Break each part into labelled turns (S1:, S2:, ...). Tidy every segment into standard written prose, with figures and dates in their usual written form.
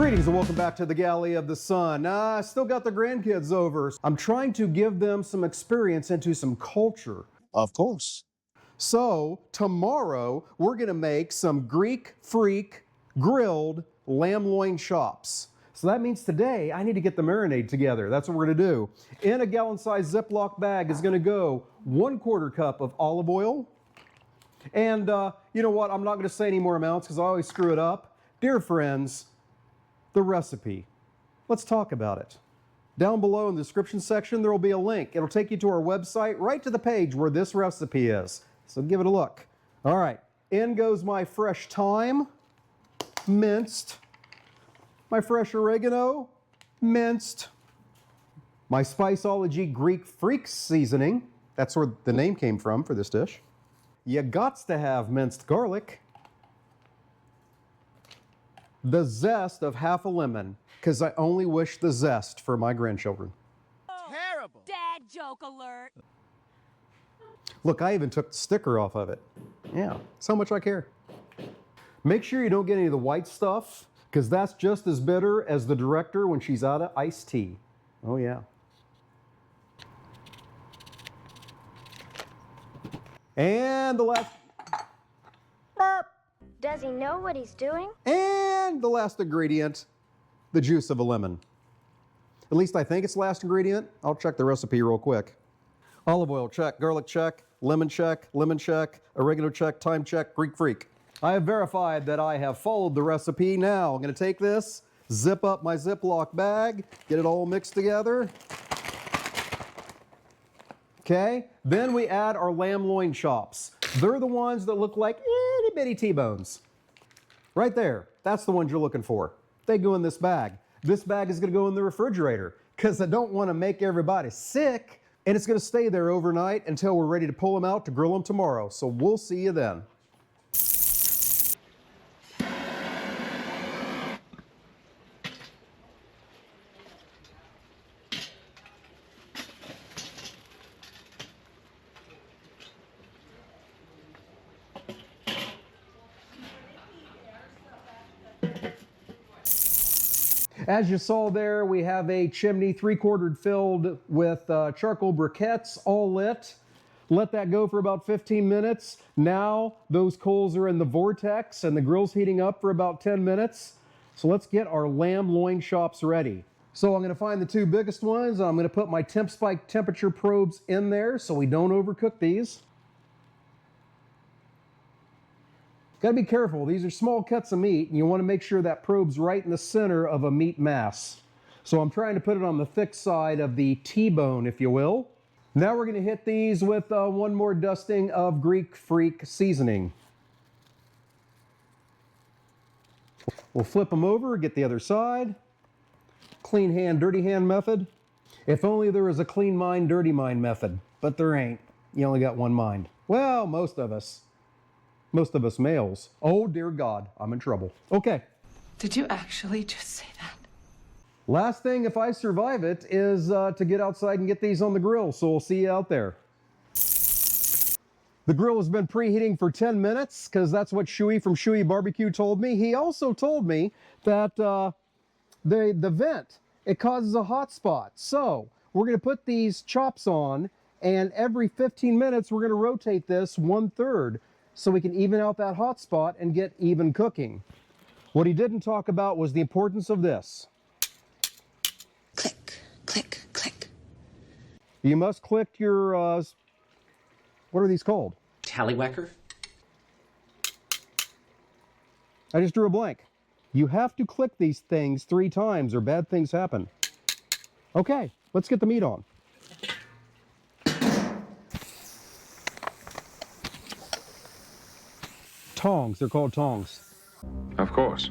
S1: Greetings and welcome back to the Galley of the Sun. I still got the grandkids over. I'm trying to give them some experience into some culture.
S2: Of course.
S1: So tomorrow we're going to make some Greek freak grilled lamb loin chops. So that means today I need to get the marinade together. That's what we're going to do. In a gallon-sized Ziploc bag is going to go 1/4 cup of olive oil. And you know what? I'm not going to say any more amounts because I always screw it up. Dear friends, the recipe. Let's talk about it. Down below in the description section, there will be a link. It'll take you to our website, right to the page where this recipe is. So give it a look. All right, in goes my fresh thyme, minced. My fresh oregano, minced. My Spiceology Greek Freak seasoning. That's where the name came from for this dish. You gots to have minced garlic. The zest of half a lemon, because I only wish the zest for my grandchildren.
S3: Terrible. Dad joke alert.
S1: Look, I even took the sticker off of it. Yeah, so much I care. Make sure you don't get any of the white stuff, because that's just as bitter as the director when she's out of iced tea. Oh yeah. And the last...
S4: Does he know what he's doing?
S1: And the last ingredient, the juice of a lemon. At least I think it's the last ingredient. I'll check the recipe real quick. Olive oil check, garlic check, lemon check, oregano check, thyme check, Greek freak. I have verified that I have followed the recipe. Now I'm going to take this, zip up my Ziploc bag, get it all mixed together. Okay, then we add our lamb loin chops. They're the ones that look like itty bitty T-bones. Right there, that's the ones you're looking for. They go in this bag. This bag is gonna go in the refrigerator because I don't wanna make everybody sick, and it's gonna stay there overnight until we're ready to pull them out to grill them tomorrow. So we'll see you then. As you saw there, we have a chimney 3/4 filled with charcoal briquettes, all lit. Let that go for about 15 minutes. Now those coals are in the vortex and the grill's heating up for about 10 minutes. So let's get our lamb loin chops ready. So I'm gonna find the two biggest ones. I'm gonna put my temp spike temperature probes in there so we don't overcook these. Got to be careful. These are small cuts of meat, and you want to make sure that probe's right in the center of a meat mass. So I'm trying to put it on the thick side of the T-bone, if you will. Now we're going to hit these with one more dusting of Greek Freak seasoning. We'll flip them over, get the other side. Clean hand, dirty hand method. If only there was a clean mind, dirty mind method, but there ain't. You only got one mind. Well, most of us. Most of us males. Oh, dear God, I'm in trouble. Okay.
S5: Did you actually just say that?
S1: Last thing, if I survive it, is to get outside and get these on the grill, so we'll see you out there. The grill has been preheating for 10 minutes, because that's what Schuey from Schuey Barbecue told me. He also told me that the vent, it causes a hot spot. So we're going to put these chops on, and every 15 minutes, we're going to rotate this 1/3. So we can even out that hot spot and get even cooking. What he didn't talk about was the importance of this.
S5: Click, click, click.
S1: You must click your, what are these called?
S6: Tallywhacker?
S1: I just drew a blank. You have to click these things 3 times or bad things happen. Okay, let's get the meat on. Tongs, they're called tongs.
S7: Of course.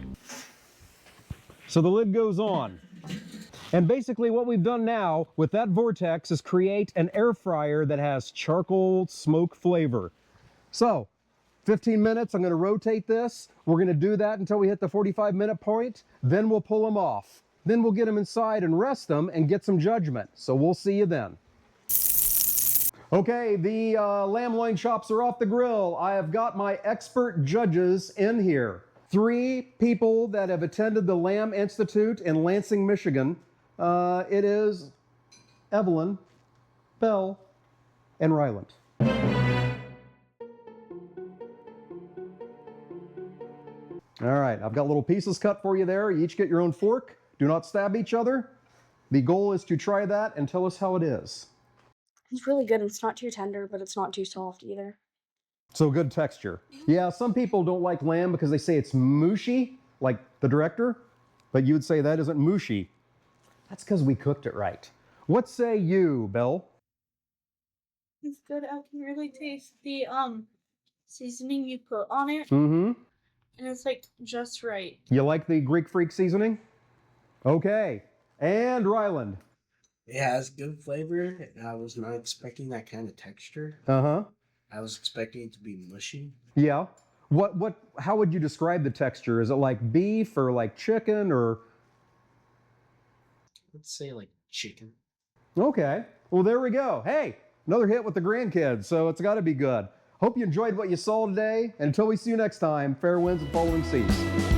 S1: So the lid goes on. And basically what we've done now with that vortex is create an air fryer that has charcoal smoke flavor. So 15 minutes, I'm going to rotate this. We're going to do that until we hit the 45-minute point. Then we'll pull them off. Then we'll get them inside and rest them and get some judgment. So we'll see you then. Okay, the lamb loin chops are off the grill. I have got my expert judges in here. 3 people that have attended the Lamb Institute in Lansing, Michigan. It is Evelyn, Belle, and Ryland. All right, I've got little pieces cut for you there. You each get your own fork. Do not stab each other. The goal is to try that and tell us how it is.
S2: It's really good. It's not too tender, but it's not too soft either.
S1: So good texture. Yeah, some people don't like lamb because they say it's mushy, like the director, but you would say that isn't mushy. That's because we cooked it right. What say you, Belle?
S6: It's good. I can really taste the seasoning you put on it,
S1: Mm-hmm.
S6: and it's like just right.
S1: You like the Greek Freak seasoning? Okay. And Ryland.
S7: It has good flavor. I was not expecting that kind of texture.
S1: Uh-huh.
S7: I was expecting it to be mushy.
S1: Yeah. How would you describe the texture? Is it like beef or like chicken or?
S7: Let's say like chicken.
S1: Okay. Well, there we go. Hey, another hit with the grandkids, so it's got to be good. Hope you enjoyed what you saw today. And until we see you next time, fair winds and following seas.